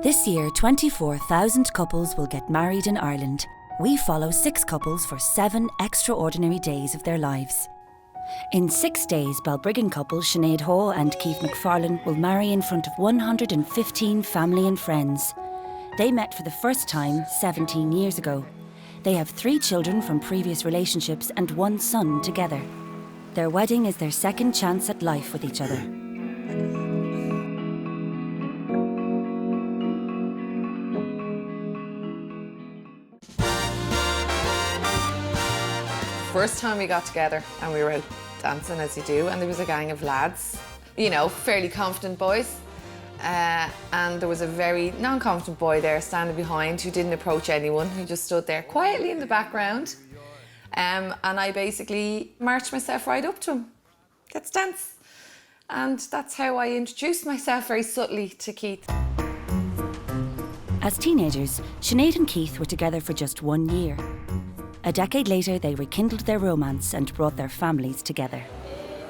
This year, 24,000 couples will get married in Ireland. We follow 6 couples for 7 extraordinary days of their lives. In 6 days, Balbriggan couple Sinead and Keith McFarland will marry in front of 115 family and friends. They met for the first time 17 years ago. They have 3 children from previous relationships and 1 son together. Their wedding is their second chance at life with each other. First time we got together and we were out dancing as you do, and there was a gang of lads, you know, fairly confident boys. And there was a very non-confident boy there standing behind who didn't approach anyone, who just stood there quietly in the background. And I basically marched myself right up to him. Let's dance. And that's how I introduced myself very subtly to Keith. As teenagers, Sinead and Keith were together for just 1 year. A decade later, they rekindled their romance and brought their families together.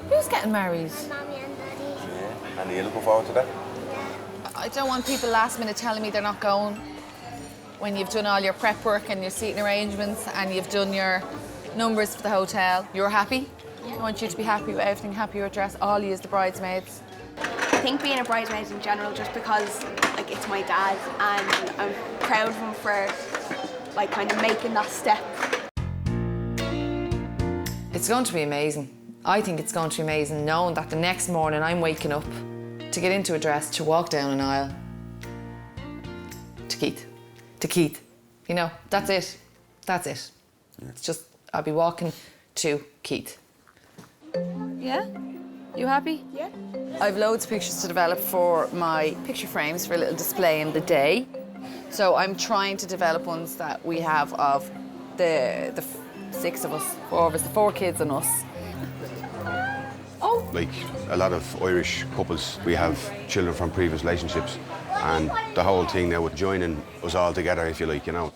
Who's getting married? Mommy and Daddy. Yeah. And are you looking forward to that? I don't want people last minute telling me they're not going when you've done all your prep work and your seating arrangements and you've done your numbers for the hotel. You're happy? I want you to be happy with everything, happy with dress, all you as the bridesmaids. I think being a bridesmaid in general, just because like it's my dad and I'm proud of him for like kind of making that step. It's going to be amazing. I think it's going to be amazing knowing that the next morning I'm waking up to get into a dress, to walk down an aisle to Keith. To Keith. You know, that's it. That's it. It's just, I'll be walking to Keith. Yeah? You happy? Yeah. I've loads of pictures to develop for my picture frames for a little display in the day. So I'm trying to develop ones that we have of the 6 of us, 4 of us, the 4 kids and us. Oh. Like a lot of Irish couples, we have children from previous relationships, and the whole thing now with joining us all together, if you like, you know.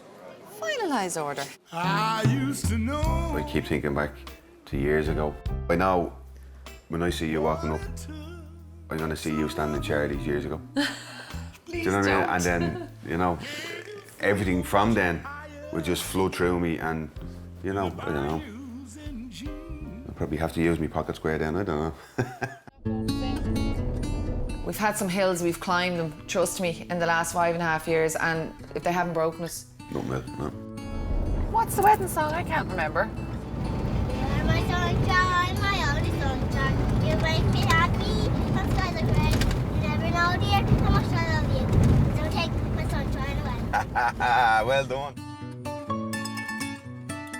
Finalise order. I used to know. I keep thinking back to years ago. I know when I see you walking up, I'm gonna see you standing in charities years ago. Please Do you know what I mean? don't. And then, you know, everything from then would just flow through me, and, you know, I don't know. I'll probably have to use my pocket square then, I don't know. We've had some hills, we've climbed them, trust me, in the last 5.5 years, and if they haven't broken us. Nothing else, no. What's the wedding song? I can't remember. You're my sunshine, my only sunshine. You make me happy, some skies are gray. You never know, dear, how much I love you. Don't take my sunshine away. Well done.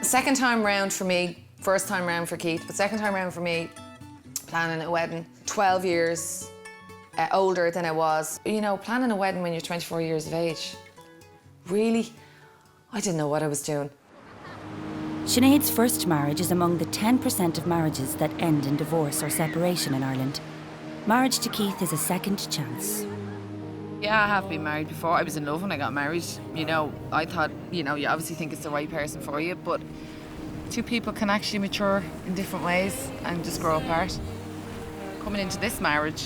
Second time round for me, first time round for Keith, but second time round for me, planning a wedding, 12 years older than I was. You know, planning a wedding when you're 24 years of age. Really? I didn't know what I was doing. Sinead's first marriage is among the 10% of marriages that end in divorce or separation in Ireland. Marriage to Keith is a second chance. Yeah, I have been married before. I was in love when I got married. You know, I thought, you know, you obviously think it's the right person for you, but 2 people can actually mature in different ways and just grow apart. Coming into this marriage,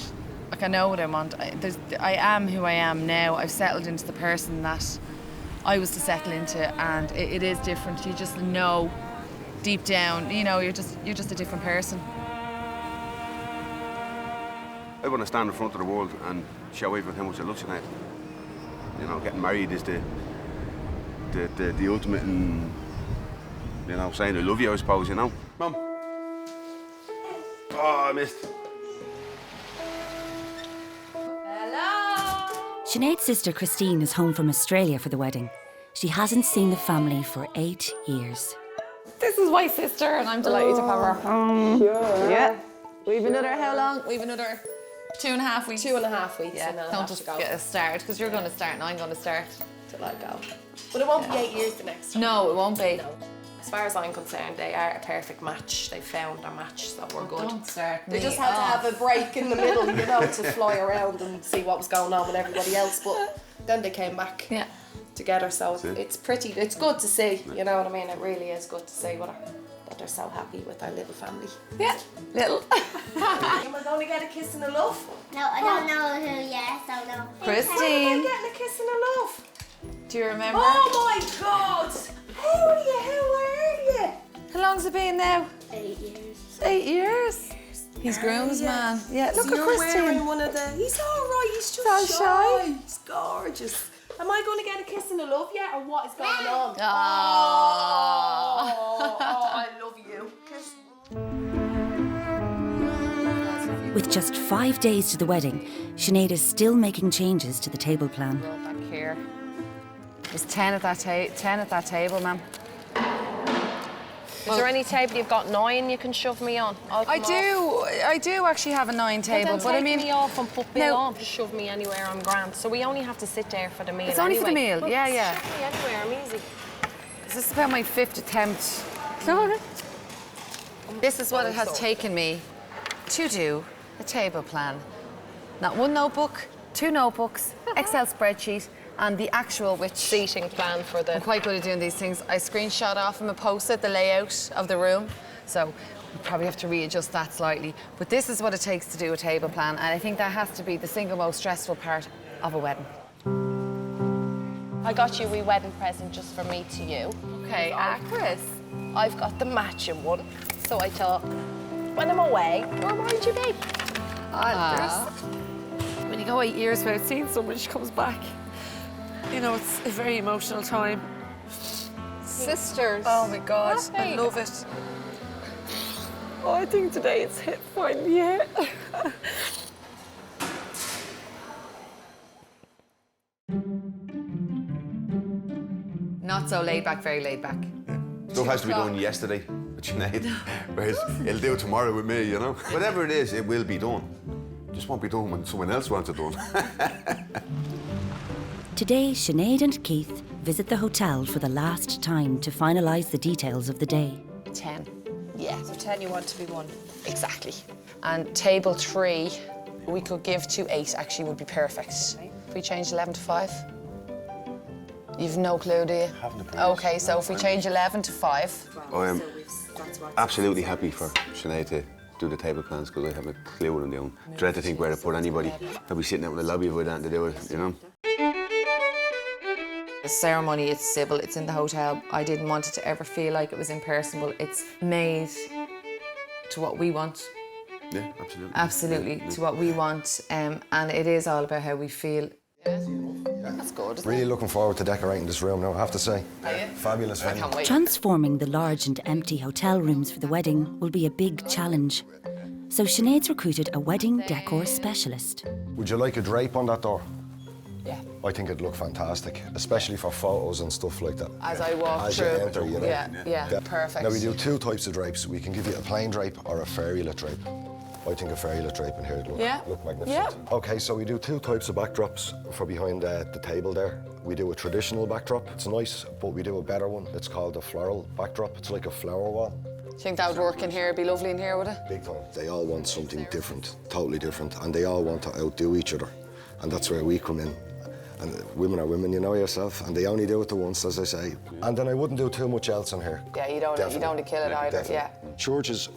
like I know what I want. I am who I am now. I've settled into the person that I was to settle into, and it is different. You just know deep down, you know, you're just a different person. I want to stand in front of the world and show everyone how much I love Sinead. You know, getting married is the ultimate in, you know, saying I love you, I suppose, you know. Mum. Oh, I missed. Sinead's sister Christine is home from Australia for the wedding. She hasn't seen the family for 8 years. This is my sister, and I'm delighted to have her. Yeah. We've another, how long? We've another 2.5 weeks. 2.5 weeks. Yeah, and then I'll don't have just to go get us started, because you're going to start and I'm going to start. till I go. But it won't be 8 years the next time. No, it won't be. No. As far as I'm concerned, they are a perfect match. They found their match, so we're good. Don't start They me just had to off. have a break in the middle, you know, to fly around and see what was going on with everybody else. But then they came back Yeah. together, so it's good to see. You know what I mean? It really is good to see that they're so happy with our little family. Yeah, little. Am I going to get a kiss and a love? No, I don't know who yet, so no. Christine. Getting a kiss Do you remember? Oh my God! How are you? How long's it been now? 8 years. 8 years. He's groomsman. Yeah, look So at you're Christian. wearing one of the... He's all right, he's just So shy. He's gorgeous. Am I going to get a kiss and a love yet, or what is going on? Aww. I love you. With just 5 days to the wedding, Sinead is still making changes to the table plan. Roll back here. There's 10 at that table, ma'am. Is there any table you've got 9 you can shove me on? I do actually have a 9 table, but I mean, me off and put Bill no. on. Just shove me anywhere, I'm grand. So we only have to sit there for the meal. It's only for the anyway. meal, Well, yeah. Shove me anywhere, I'm easy. This is about my 5th attempt. This is what it has taken me to do a table plan. Not 1 notebook, 2 notebooks, Excel spreadsheet, and the actual Seating plan for the... I'm quite good at doing these things. I screenshot off from a post-it the layout of the room, so we probably have to readjust that slightly. But this is what it takes to do a table plan, and I think that has to be the single most stressful part of a wedding. I got you a wee wedding present just for me to you. Okay, Chris. I've got the matching one, so I thought, when I'm away, where might you be? When you go 8 years without seeing someone, she comes back. You know, it's a very emotional time. Sisters. Oh my God, I love it. Oh, I think today it's hit finally, yeah. Not so laid back, very laid back. Stuff has to be done yesterday with Sinead, whereas it'll do tomorrow with me, you know? Whatever it is, it will be done. It just won't be done when someone else wants it done. Today, Sinead and Keith visit the hotel for the last time to finalise the details of the day. 10. Yeah. So 10 you want to be 1. Exactly. And table 3, we could give to 8, actually would be perfect. If we change 11 to 5? You've no clue, do you? Haven't a clue. Okay, so if we change 11 to 5. I am absolutely happy for Sinead to do the table plans because I have a clue what I'm doing. Dread to think where to put anybody. I'll be sitting out in the lobby with that to do it, you know? The ceremony, it's civil, it's in the hotel. I didn't want it to ever feel like it was impersonal. It's made to what we want. Yeah, absolutely. Absolutely, Yeah. to what we want. And it is all about how we feel. That's good, isn't Really looking forward to decorating this room now, I have to say. Fabulous I venue. can't wait. Transforming the large and empty hotel rooms for the wedding will be a big challenge. So Sinead's recruited a wedding decor specialist. Would you like a drape on that door? Yeah. I think it'd look fantastic, especially for photos and stuff like that. As I walk As through. you enter, you know. Yeah, perfect. Now we do 2 types of drapes. We can give you a plain drape or a fairy-lit drape. I think a fairy-lit drape in here would look magnificent. Yeah. Okay, so we do 2 types of backdrops for behind the table there. We do a traditional backdrop. It's nice, but we do a better one. It's called a floral backdrop. It's like a flower wall. Do you think that would work in here? It'd be lovely in here, would it? Big time. They all want something different, totally different, and they all want to outdo each other. And that's where we come in. And women are women, you know yourself, and they only do it the once, as I say. And then I wouldn't do too much else in here. Yeah, you don't want to kill it either, Definitely. yeah. Churches,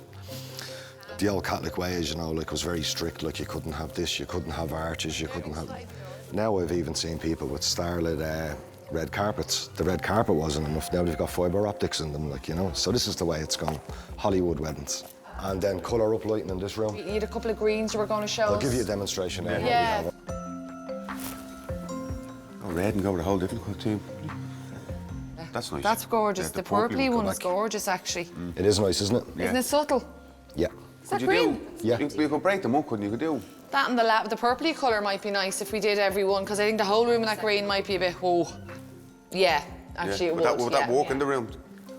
the old Catholic ways, you know, like, was very strict, like you couldn't have this, you couldn't have arches, you couldn't have... Now I've even seen people with starlit red carpets. The red carpet wasn't enough, now they've got fibre optics in them, like, you know. So this is the way it's gone, Hollywood weddings. And then colour up lighting in this room. You had a couple of greens you were going to show I'll us. give you a demonstration there. Yeah. What we have. Oh, red and go with a whole different colour too. That's nice. That's gorgeous. Yeah, the purple purpley will one go is back. gorgeous, actually. It is nice, isn't it? Yeah. Isn't it subtle? Yeah. Is that Could you green? do? Yeah. You could break them up, couldn't you? You could do. That and the purpley colour might be nice if we did every one, because I think the whole room in that green might be a bit, oh. Yeah, actually it would. Would that walk in the room?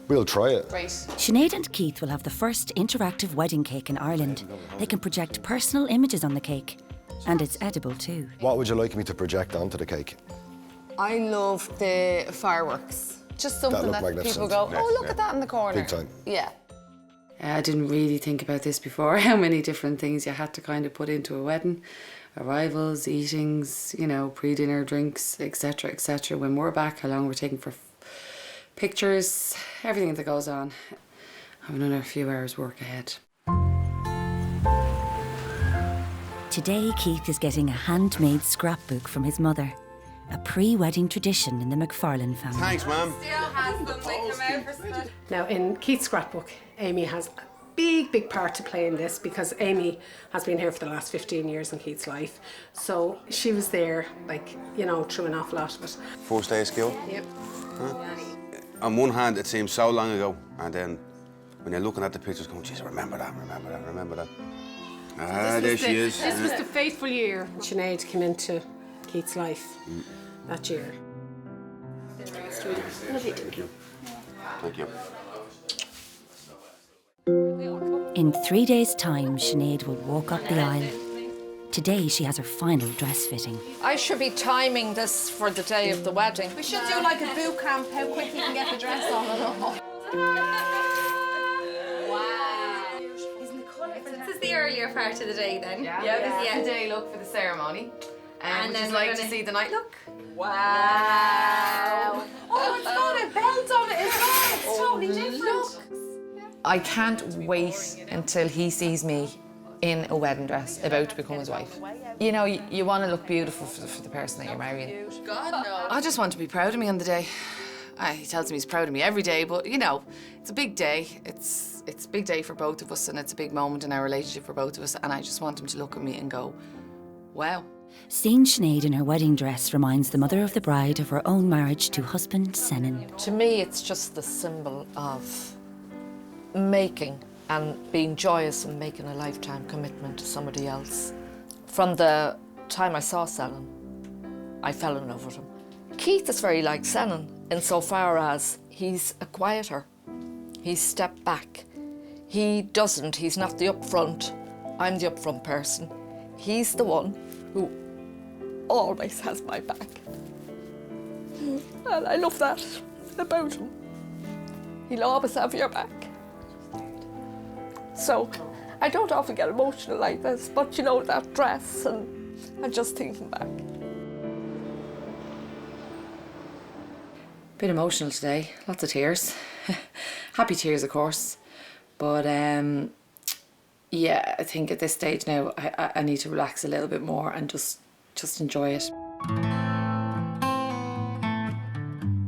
We'll try it. Great. Sinead and Keith will have the first interactive wedding cake in Ireland. They can project personal images on the cake. And it's edible too. What would you like me to project onto the cake? I love the fireworks. Just something look that magnificent. people go, oh, look Yeah. at that in the corner. Big time. Yeah. I didn't really think about this before, how many different things you had to kind of put into a wedding. Arrivals, eatings, you know, pre-dinner drinks, etc., etc. When we're back, how long we're taking for pictures, everything that goes on. I have another few hours work ahead. Today, Keith is getting a handmade scrapbook from his mother. a pre-wedding tradition in the McFarland family. Thanks, ma'am. Now, in Keith's scrapbook, Amy has a big part to play in this because Amy has been here for the last 15 years in Keith's life. So she was there, like, you know, through an awful lot of it. First day of school? Yep. Huh? On one hand, it seems so long ago, and then when you're looking at the pictures, going, geez, remember that. Ah, there she is. This was the fateful year Sinead came into Keith's life that year. Thank you. Thank you. In 3 days' time, Sinead will walk up the aisle. Today, she has her final dress fitting. I should be timing this for the day of the wedding. We should do like a boot camp, how quick you can get the dress on and all. Wow. Isn't the colour? This is the earlier part of the day then. Yeah, this is the day look for the ceremony. And would you like to see the night look? Wow. Oh, it's got a belt on it as well. It's totally different. I can't wait until he sees me in a wedding dress, about to become his wife. You know, you want to look beautiful for the person that you're marrying. God, no. I just want to be proud of me on the day. He tells me he's proud of me every day, but you know, it's a big day. It's a big day for both of us, and it's a big moment in our relationship for both of us, and I just want him to look at me and go, wow. Seeing Sinead in her wedding dress reminds the mother of the bride of her own marriage to husband Senan. To me, it's just the symbol of making and being joyous and making a lifetime commitment to somebody else. From the time I saw Senan, I fell in love with him. Keith is very like Senan insofar as he's a quieter. He's stepped back. He's not the upfront. I'm the upfront person. He's the one who always has my back. And I love that about him. He'll always have your back. So, I don't often get emotional like this, but you know, that dress, and I'm just thinking back. Bit emotional today, lots of tears. Happy tears, of course. But yeah, I think at this stage now, I need to relax a little bit more and just enjoy it.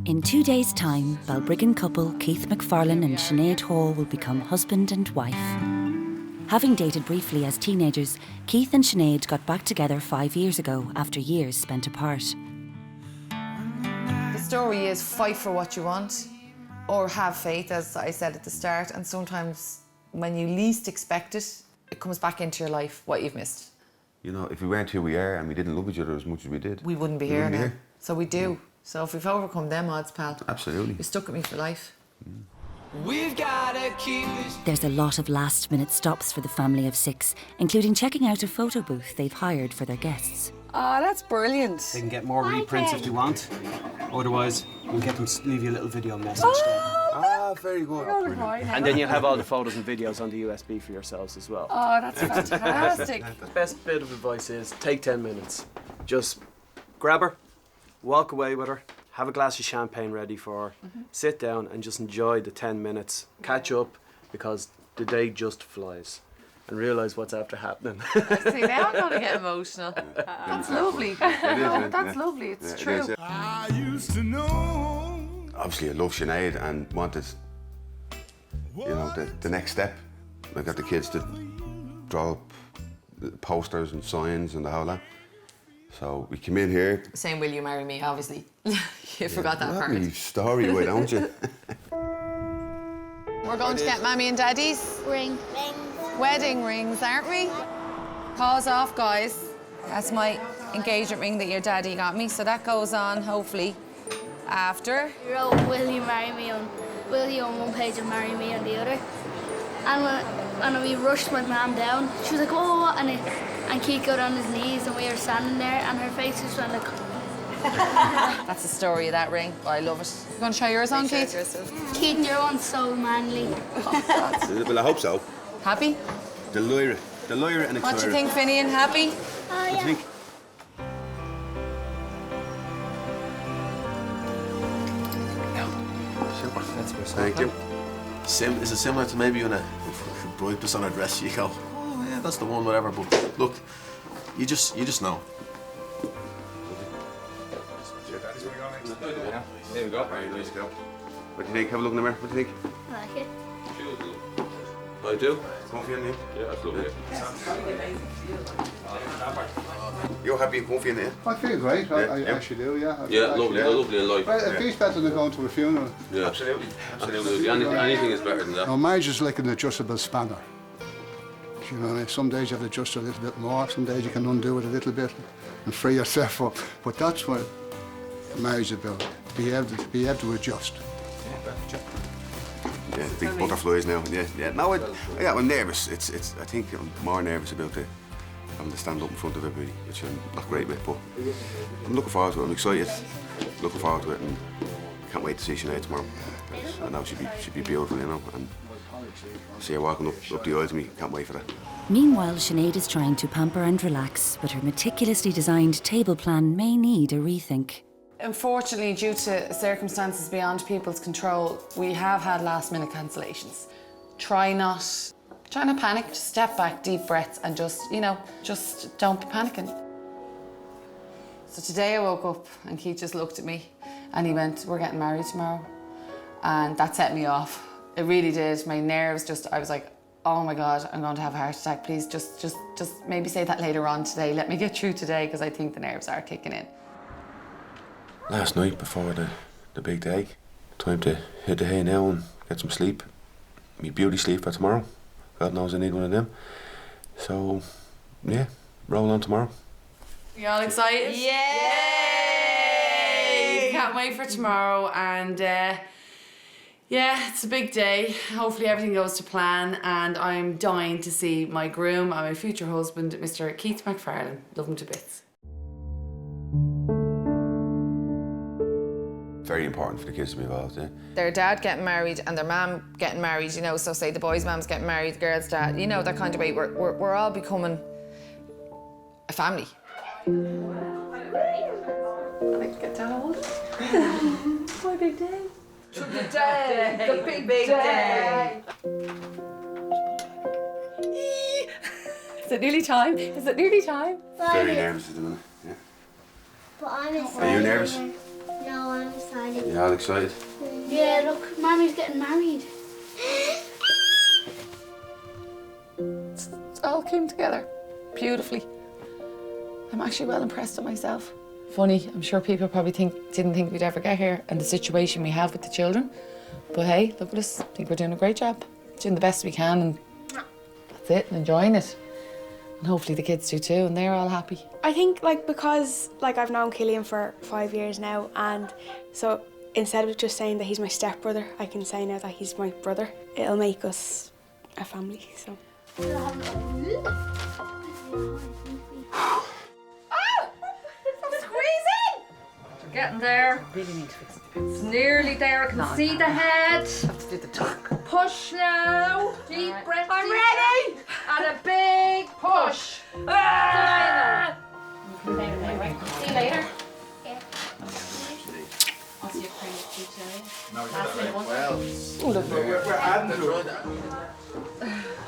In 2 days' time, Balbriggan couple Keith McFarland and Sinead Hall will become husband and wife. Having dated briefly as teenagers, Keith and Sinead got back together 5 years ago after years spent apart. The story is fight for what you want, or have faith, as I said at the start, and sometimes when you least expect it, it comes back into your life, what you've missed. You know, if we weren't who we are and we didn't love each other as much as we did, we wouldn't be here now. So we do. So if we've overcome them odds, pal, absolutely, you're stuck with me for life. We've gotta keep this. There's a lot of last-minute stops for the family of 6, including checking out a photo booth they've hired for their guests. Oh, that's brilliant. They can get more reprints if they want. Otherwise, we'll get them to leave you a little video message. Very good. And then you'll have all the photos and videos on the USB for yourselves as well. Oh, that's fantastic. The best bit of advice is take 10 minutes. Just grab her, walk away with her, have a glass of champagne ready for her, sit down and just enjoy the 10 minutes, catch up, because the day just flies. And realise what's after happening. See, now I'm going to get emotional. That's lovely. That's lovely, it's true. I used to know. Obviously, I love Sinead and wanted, you know, the next step. I got the kids to draw up posters and signs and the whole lot. So we came in here. Saying, will you marry me, obviously. You forgot that part. Lovely story, why don't you? We're going to get Mammy and Daddy's wedding rings, aren't we? Pause off, guys. That's my engagement ring that your daddy got me, so that goes on, hopefully, after. We wrote, will you marry me on one page and marry me on the other. And we rushed my mum down. She was like, oh, what? And Keith got on his knees and we were standing there and her face just went like... That's the story of that ring. Oh, I love it. You want to try yours on, Keith? Keith, your one's so manly. Well, I hope so. Happy? The Lyra and the What do you think, Finian? Happy? Oh, What do you think? Thank you. Is it similar to maybe when a bride puts on her dress, you go, oh yeah, that's the one, whatever. But look, you just know. There we go. Very nice girl. What do you think? Have a look in the mirror. What do you think? I like it. I do. Comfy in there? Yeah, that's lovely. You're happy and comfy in there? I feel great. I actually do, yeah. Yeah, lovely, lovely in life. Well, it feels better than going to a funeral. Yeah, absolutely. Absolutely. Anything is better than that. Now, marriage is like an adjustable spanner. You know, some days you have to adjust a little bit more, some days you can undo it a little bit and free yourself up. But that's what marriage is about, be able to adjust. Yeah, big butterflies now. Yeah. No, I'm nervous. I think I'm more nervous about having to stand up in front of everybody, which I'm not great with, but I'm looking forward to it. I'm excited. Looking forward to it, and can't wait to see Sinead tomorrow. I know she'd be beautiful, you know, and see her walking up the aisle to me. Can't wait for that. Meanwhile, Sinead is trying to pamper and relax, but her meticulously designed table plan may need a rethink. Unfortunately, due to circumstances beyond people's control, we have had last-minute cancellations. Try not panic, just step back, deep breaths, and just don't be panicking. So today I woke up and Keith just looked at me and he went, "We're getting married tomorrow." And that set me off. It really did. My nerves I was like, oh my God, I'm going to have a heart attack. Please just maybe say that later on today. Let me get through today, because I think the nerves are kicking in. Last night before the big day, time to hit the hay now and get some sleep. Me beauty sleep for tomorrow. God knows I need one of them. So, yeah, roll on tomorrow. You all excited? Yay! Can't wait for tomorrow, and yeah, it's a big day. Hopefully everything goes to plan, and I'm dying to see my groom and my future husband, Mr. Keith McFarland. Love him to bits. Very important for the kids to be involved, yeah. Their dad getting married and their mum getting married, you know, so say the boy's mum's getting married, the girl's dad, you know, that kind of way. We're all becoming a family. I like to get down a hold. My big day. The day, the big day. Is it nearly time? Is it nearly time? Very nervous at the minute, yeah. But I'm excited. Are you nervous? No, I'm excited. You all excited? Yeah, look, Mommy's getting married. It all came together beautifully. I'm actually well impressed with myself. Funny, I'm sure people probably didn't think we'd ever get here and the situation we have with the children. But hey, look at us. I think we're doing a great job. Doing the best we can, and that's it, and enjoying it. And hopefully the kids do too, and they're all happy. I think because I've known Killian for 5 years now, and so instead of just saying that he's my stepbrother, I can say now that he's my brother. It'll make us a family, so. We're getting there. Really need to fix it. It's nearly there. I can see the head. Have to do the tuck. Push now. Deep breath. I'm ready. And a big push. Ah! See you later. I'll see you today. We're adding to it.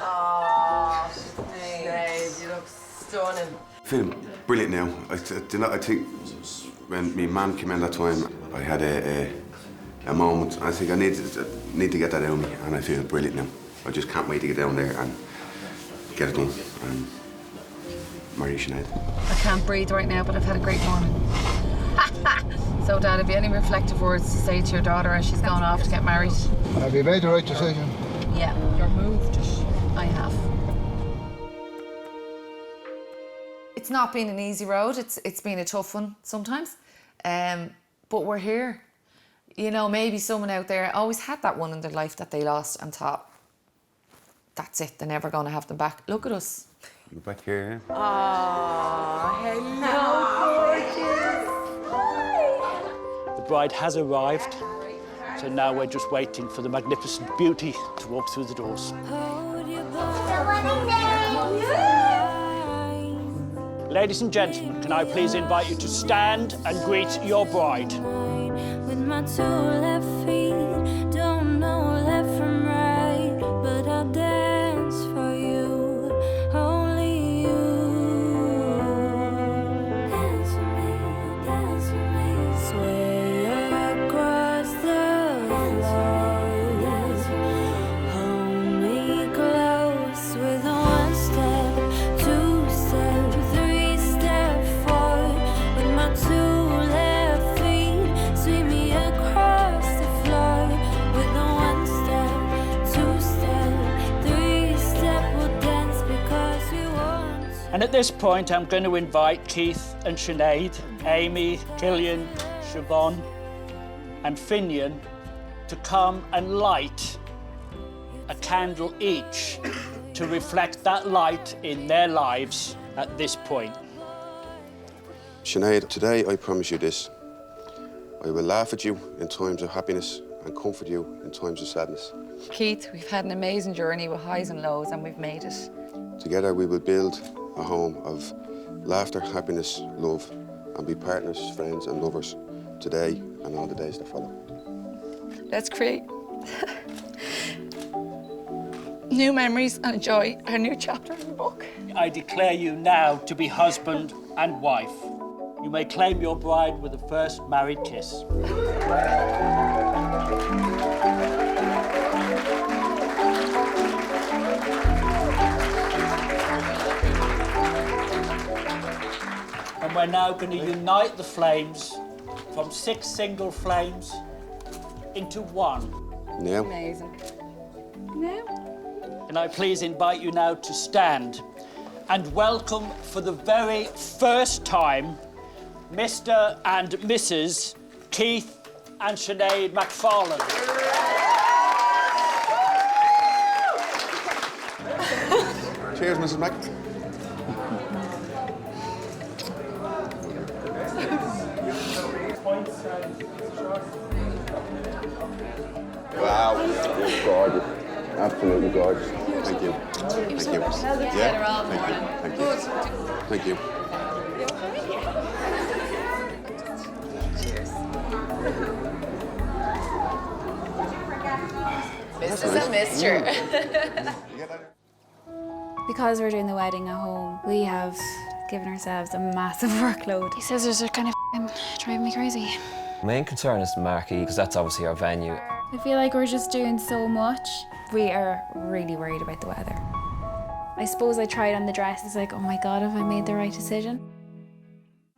Oh, Sinead, you look stunning. Feeling brilliant now. I think when my mum came in that time, I had a moment. I think I need to get that out of me, and I feel brilliant now. I just can't wait to get down there and get it done and marry Sinead. I can't breathe right now, but I've had a great morning. So, Dad, have you any reflective words to say to your daughter as she's gone off to get married? Have you made the right decision? Yeah, you're moved. I have. It's not been an easy road. It's been a tough one sometimes, but we're here. You know, maybe someone out there always had that one in their life that they lost and thought, that's it, they're never going to have them back. Look at us. You're back here, yeah? Oh, hello, gorgeous. The bride has arrived, so now we're just waiting for the magnificent beauty to walk through the doors. Ladies and gentlemen, can I please invite you to stand and greet your bride? With my 2 left feet, don't know left from right, but I'll dance for you, only you. Dance with me, swear And at this point, I'm going to invite Keith and Sinead, Amy, Gillian, Siobhan, and Finian to come and light a candle each to reflect that light in their lives at this point. Sinead, today I promise you this. I will laugh at you in times of happiness and comfort you in times of sadness. Keith, we've had an amazing journey with highs and lows, and we've made it. Together we will build a home of laughter, happiness, love, and be partners, friends and lovers today and all the days that follow. Let's create new memories and enjoy our new chapter in the book. I declare you now to be husband and wife. You may claim your bride with a first married kiss. And we're now going to unite the flames from 6 single flames into one. Now. Amazing. Now. And I please invite you now to stand and welcome for the very first time Mr. and Mrs. Keith and Sinead McFarland. Cheers, Mrs. Mac. Wow, it's gorgeous. Absolutely gorgeous. Thank you. Thank you. Yeah, thank you. Thank you. Thank you. This is a mixture. Because we're doing the wedding at home, we have given ourselves a massive workload. These scissors are kind of driving me crazy. Main concern is the marquee, because that's obviously our venue. I feel like we're just doing so much. We are really worried about the weather. I suppose I tried on the dress. It's like, oh my God, have I made the right decision?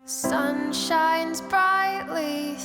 Sun shines brightly